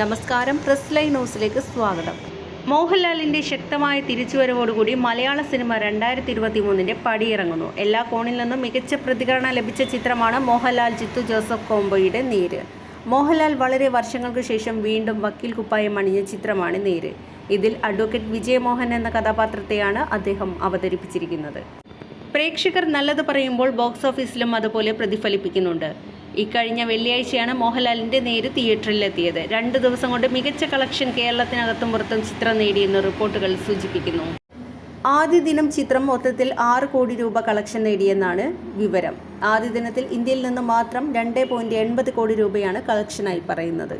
നമസ്കാരം, press live ന്യൂസിലേക്ക് സ്വാഗതം. മോഹൻലാലിൻ്റെ ശക്തമായ തിരിച്ചുവരവോടുകൂടി മലയാള സിനിമ 2023 പടിയിറങ്ങുന്നു. എല്ലാ കോണിൽ നിന്നും മികച്ച പ്രതികരണം ലഭിച്ച ചിത്രമാണ് മോഹൻലാൽ ജിത്തു ജോസഫ് കോംബോയുടെ നേര്. മോഹൻലാൽ വളരെ വർഷങ്ങൾക്ക് ശേഷം വീണ്ടും വക്കീൽ കുപ്പായം അണിഞ്ഞ ചിത്രമാണ് നേര്. ഇതിൽ അഡ്വക്കേറ്റ് വിജയമോഹൻ എന്ന കഥാപാത്രത്തെയാണ് അദ്ദേഹം അവതരിപ്പിച്ചിരിക്കുന്നത്. പ്രേക്ഷകർ നല്ലത് പറയുമ്പോൾ ബോക്സ് ഓഫീസിലും അതുപോലെ പ്രതിഫലിപ്പിക്കുന്നുണ്ട്. ഇക്കഴിഞ്ഞ വെള്ളിയാഴ്ചയാണ് മോഹൻലാലിൻ്റെ നേര് തിയേറ്ററിലെത്തിയത്. 2 ദിവസം കൊണ്ട് മികച്ച കളക്ഷൻ കേരളത്തിനകത്തും പുറത്തും ചിത്രം നേടിയെന്ന് റിപ്പോർട്ടുകൾ സൂചിപ്പിക്കുന്നു. ആദ്യ ദിനം ചിത്രം മൊത്തത്തിൽ 6 കോടി രൂപ കളക്ഷൻ നേടിയെന്നാണ് വിവരം. ആദ്യ ദിനത്തിൽ ഇന്ത്യയിൽ നിന്ന് മാത്രം 2.80 കോടി രൂപയാണ് കളക്ഷനായി പറയുന്നത്.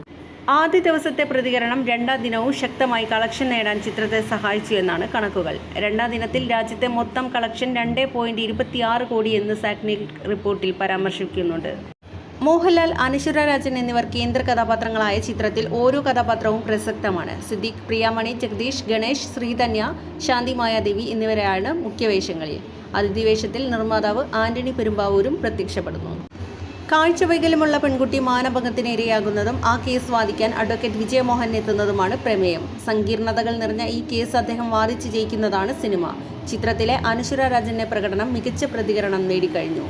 ആദ്യ ദിവസത്തെ പ്രതികരണം 2ാം ദിനവും ശക്തമായി കളക്ഷൻ നേടാൻ ചിത്രത്തെ സഹായിച്ചു എന്നാണ് കണക്കുകൾ. 2ാം ദിനത്തിൽ രാജ്യത്തെ മൊത്തം കളക്ഷൻ 2.26 കോടി എന്ന് സാക്നിക് റിപ്പോർട്ടിൽ പരാമർശിക്കുന്നുണ്ട്. മോഹൻലാൽ, അനശ്വര രാജൻ എന്നിവർ കേന്ദ്ര കഥാപാത്രങ്ങളായ ചിത്രത്തിൽ ഓരോ കഥാപാത്രവും പ്രസക്തമാണ്. സിദ്ദീഖ്, പ്രിയാമണി, ജഗദീഷ്, ഗണേഷ്, ശ്രീധന്യ, ശാന്തി മായാദേവി എന്നിവരാണ് മുഖ്യവേഷങ്ങളിൽ. അതിഥിവേഷത്തിൽ നിർമ്മാതാവ് ആന്റണി പെരുമ്പാവൂരും പ്രത്യക്ഷപ്പെടുന്നു. കാഴ്ചവൈകല്യമുള്ള പെൺകുട്ടി മാനഭംഗത്തിന് ഇരയാകുന്നതും ആ കേസ് വാദിക്കാൻ അഡ്വക്കേറ്റ് വിജയമോഹൻ എത്തുന്നതുമാണ് പ്രമേയം. സങ്കീർണതകൾ നിറഞ്ഞ ഈ കേസ് അദ്ദേഹം വാദിച്ച് ജയിക്കുന്നതാണ് സിനിമ. ചിത്രത്തിലെ അനശ്വര രാജന്റെ പ്രകടനം മികച്ച പ്രതികരണം നേടിക്കഴിഞ്ഞു.